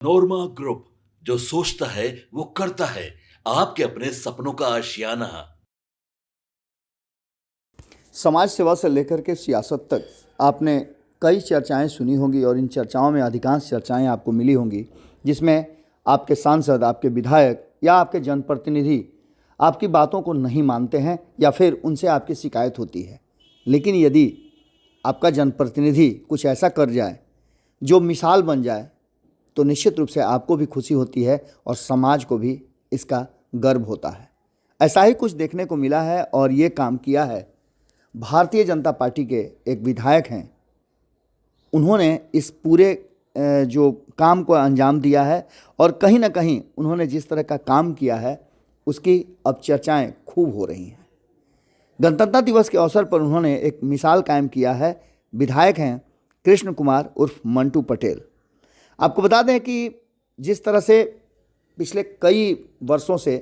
नोरमा group, जो सोचता है वो करता है। आपके अपने सपनों का आशियाना। समाज सेवा से लेकर के सियासत तक आपने कई चर्चाएं सुनी होंगी और इन चर्चाओं में अधिकांश चर्चाएं आपको मिली होंगी जिसमें आपके सांसद, आपके विधायक या आपके जनप्रतिनिधि आपकी बातों को नहीं मानते हैं या फिर उनसे आपकी शिकायत होती है। लेकिन यदि आपका जनप्रतिनिधि कुछ ऐसा कर जाए जो मिसाल बन जाए तो निश्चित रूप से आपको भी खुशी होती है और समाज को भी इसका गर्व होता है। ऐसा ही कुछ देखने को मिला है और ये काम किया है भारतीय जनता पार्टी के एक विधायक हैं। उन्होंने इस पूरे जो काम को अंजाम दिया है और कहीं ना कहीं उन्होंने जिस तरह का काम किया है उसकी अब चर्चाएं खूब हो रही हैं। गणतंत्र दिवस के अवसर पर उन्होंने एक मिसाल कायम किया है। विधायक हैं कृष्ण कुमार उर्फ मंटू पटेल। आपको बता दें कि जिस तरह से पिछले कई वर्षों से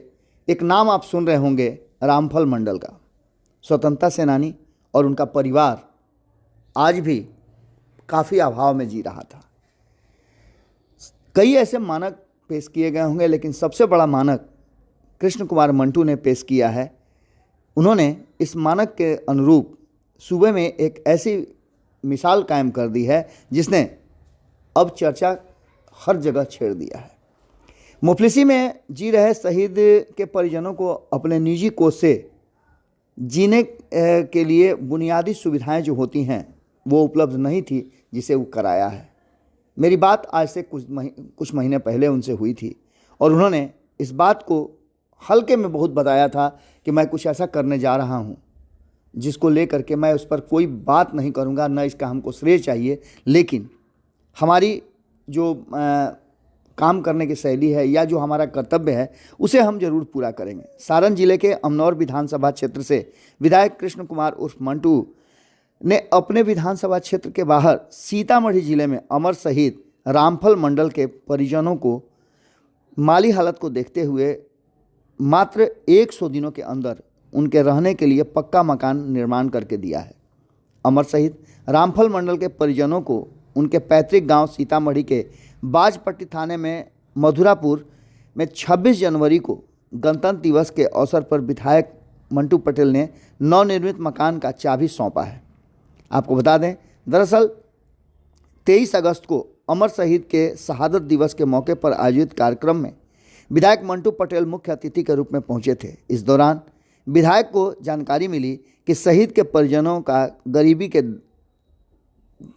एक नाम आप सुन रहे होंगे रामफल मंडल का, स्वतंत्रता सेनानी, और उनका परिवार आज भी काफ़ी अभाव में जी रहा था। कई ऐसे मानक पेश किए गए होंगे लेकिन सबसे बड़ा मानक कृष्ण कुमार मंटू ने पेश किया है। उन्होंने इस मानक के अनुरूप सूबे में एक ऐसी मिसाल कायम कर दी है जिसने अब चर्चा हर जगह छेड़ दिया है। मुफलिसी में जी रहे शहीद के परिजनों को अपने निजी कोष से जीने के लिए बुनियादी सुविधाएं जो होती हैं वो उपलब्ध नहीं थी, जिसे वो कराया है। मेरी बात आज से कुछ महीने पहले उनसे हुई थी और उन्होंने इस बात को हल्के में बहुत बताया था कि मैं कुछ ऐसा करने जा रहा हूँ जिसको लेकर के मैं उस पर कोई बात नहीं करूँगा, न इसका हमको श्रेय चाहिए, लेकिन हमारी जो काम करने की शैली है या जो हमारा कर्तव्य है उसे हम जरूर पूरा करेंगे। सारण जिले के अमनौर विधानसभा क्षेत्र से विधायक कृष्ण कुमार उर्फ मंटू ने अपने विधानसभा क्षेत्र के बाहर सीतामढ़ी जिले में अमर शहीद रामफल मंडल के परिजनों को माली हालत को देखते हुए मात्र 100 दिनों के अंदर उनके रहने के लिए पक्का मकान निर्माण करके दिया है। अमर शहीद रामफल मंडल के परिजनों को उनके पैतृक गांव सीतामढ़ी के बाजपट्टी थाने में मधुरापुर में 26 जनवरी को गणतंत्र दिवस के अवसर पर विधायक मंटू पटेल ने नवनिर्मित मकान का चाबी सौंपा है। आपको बता दें, दरअसल 23 अगस्त को अमर शहीद के शहादत दिवस के मौके पर आयोजित कार्यक्रम में विधायक मंटू पटेल मुख्य अतिथि के रूप में पहुंचे थे। इस दौरान विधायक को जानकारी मिली कि शहीद के परिजनों का गरीबी के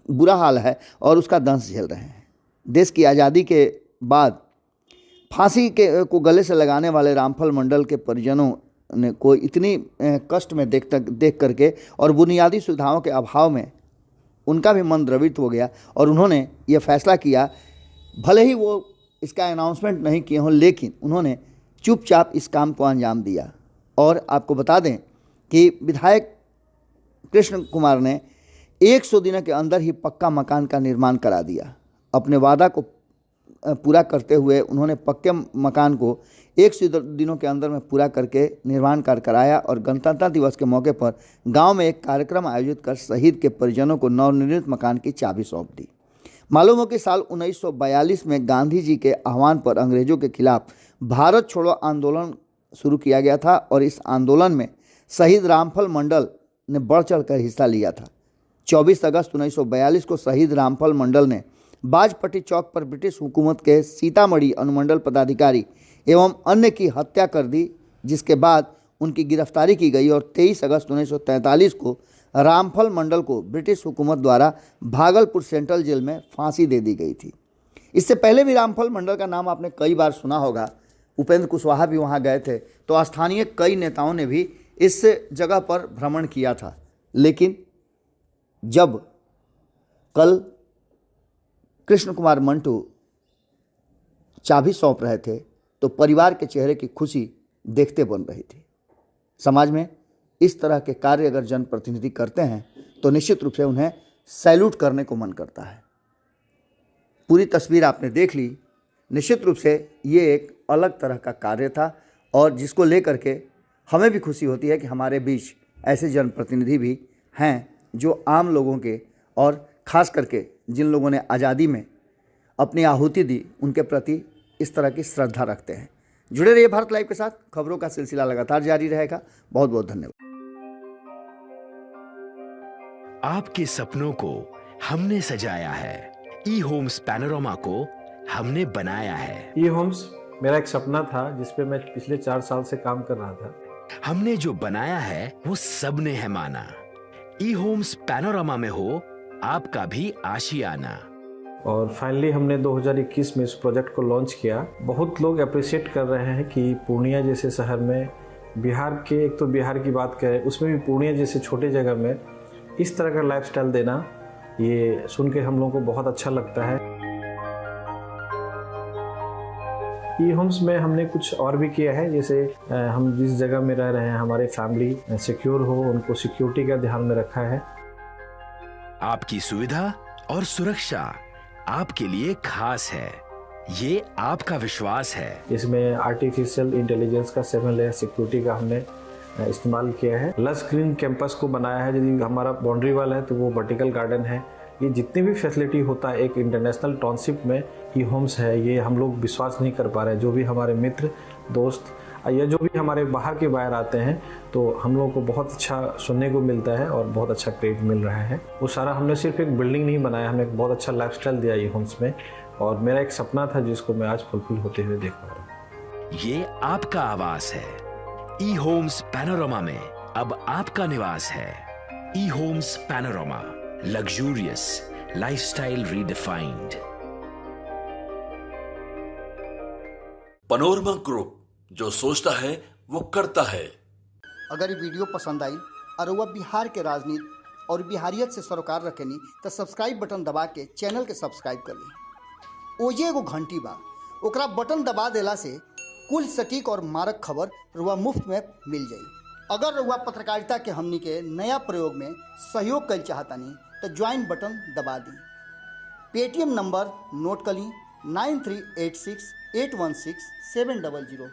बुरा हाल है और उसका दंश झेल रहे हैं। देश की आज़ादी के बाद फांसी को गले से लगाने वाले रामफल मंडल के परिजनों ने को इतनी कष्ट में देख करके और बुनियादी सुविधाओं के अभाव में उनका भी मन द्रवित हो गया और उन्होंने ये फैसला किया, भले ही वो इसका अनाउंसमेंट नहीं किए हों, लेकिन उन्होंने चुपचाप इस काम को अंजाम दिया। और आपको बता दें कि विधायक कृष्ण कुमार ने 100 दिनों के अंदर ही पक्का मकान का निर्माण करा दिया। अपने वादा को पूरा करते हुए उन्होंने पक्के मकान को 100 दिनों के अंदर में पूरा करके निर्माण कार्य कराया और गणतंत्र दिवस के मौके पर गांव में एक कार्यक्रम आयोजित कर शहीद के परिजनों को नवनिर्मित मकान की चाबी सौंप दी। मालूम हो कि साल 1942 में गांधी जी के आह्वान पर अंग्रेजों के खिलाफ भारत छोड़ो आंदोलन शुरू किया गया था और इस आंदोलन में शहीद रामफल मंडल ने बढ़ चढ़ कर हिस्सा लिया था। 24 अगस्त 1942 को शहीद रामफल मंडल ने बाजपट्टी चौक पर ब्रिटिश हुकूमत के सीतामढ़ी अनुमंडल पदाधिकारी एवं अन्य की हत्या कर दी, जिसके बाद उनकी गिरफ्तारी की गई और 23 अगस्त 1943 को रामफल मंडल को ब्रिटिश हुकूमत द्वारा भागलपुर सेंट्रल जेल में फांसी दे दी गई थी। इससे पहले भी रामफल मंडल का नाम आपने कई बार सुना होगा। उपेंद्र कुशवाहा भी वहाँ गए थे, तो स्थानीय कई नेताओं ने भी इस जगह पर भ्रमण किया था। लेकिन जब कल कृष्ण कुमार मंटू चाबी सौंप रहे थे तो परिवार के चेहरे की खुशी देखते बन रही थी। समाज में इस तरह के कार्य अगर जनप्रतिनिधि करते हैं तो निश्चित रूप से उन्हें सैल्यूट करने को मन करता है। पूरी तस्वीर आपने देख ली। निश्चित रूप से ये एक अलग तरह का कार्य था और जिसको लेकर के हमें भी खुशी होती है कि हमारे बीच ऐसे जनप्रतिनिधि भी हैं जो आम लोगों के और ख़ास करके जिन लोगों ने आज़ादी में अपनी आहुति दी, उनके प्रति इस तरह की श्रद्धा रखते हैं। जुड़े रहिए भारत लाइव के साथ, खबरों का सिलसिला लगातार जारी रहेगा। बहुत बहुत धन्यवाद। आपके सपनों को हमने सजाया है, ई होम्स पैनोरामा को हमने बनाया है। ई होम्स मेरा एक सपना था जिस पे मैं पिछले 4 साल से काम कर रहा था। हमने जो बनाया है वो सबने है माना। ई होम्स पैनोरामा में हो आपका भी आशियाना। और फाइनली हमने 2021 में इस प्रोजेक्ट को लॉन्च किया। बहुत लोग अप्रिशिएट कर रहे हैं कि पूर्णिया जैसे शहर में, बिहार के, एक तो बिहार की बात करें उसमें भी पूर्णिया जैसे छोटे जगह में इस तरह का लाइफस्टाइल देना, ये सुन के हम लोगों को बहुत अच्छा लगता है। ई होम्स में हमने कुछ और भी किया है, जैसे हम जिस जगह में रह रहे हैं हमारी फैमिली सिक्योर हो, उनको सिक्योरिटी का ध्यान में रखा है। आपकी सुविधा और सुरक्षा आपके लिए खास है, ये आपका विश्वास है। इसमें आर्टिफिशियल इंटेलिजेंस का 7 लेयर सिक्योरिटी का हमने इस्तेमाल किया है। लस ग्रीन कैंपस को बनाया है। यदि हमारा बाउंड्री वाल है तो वो वर्टिकल गार्डन है। ये जितनी भी फैसिलिटी होता है एक इंटरनेशनल टाउनशिप में, ई होम्स है, ये हम लोग विश्वास नहीं कर पा रहे हैं। जो भी हमारे मित्र दोस्त या जो भी हमारे बाहर के बाहर आते हैं तो हम लोगों को बहुत अच्छा सुनने को मिलता है और बहुत अच्छा क्रेडिट मिल रहा है। वो सारा हमने सिर्फ एक बिल्डिंग नहीं बनाया, हमें एक बहुत अच्छा लाइफस्टाइल दिया ई होम्स में, और मेरा एक सपना था जिसको मैं आज फुलफिल होते हुए देख पा रहा हूँ। ये आपका आवास है। ई होम्स पैनोरामा में अब आपका निवास है। E homes panorama, luxurious lifestyle redefined. Panorama group, जो सोचता है वो करता है। अगर ये वीडियो पसंद आई और वह बिहार के राजनीति और बिहारियत से सरोकार रखेनी तो सब्सक्राइब बटन दबा के चैनल के सब्सक्राइब कर ली। ओजे एगो घंटी बा, ओकरा बटन दबा देला से कुल सटीक और मारक खबर रुआ मुफ्त में मिल जाई। अगर रुआ पत्रकारिता के हमनी के नया प्रयोग में सहयोग कर चाहतानी तो ज्वाइन बटन दबा दी। पेटीएम नंबर नोट कर ली 9386816700।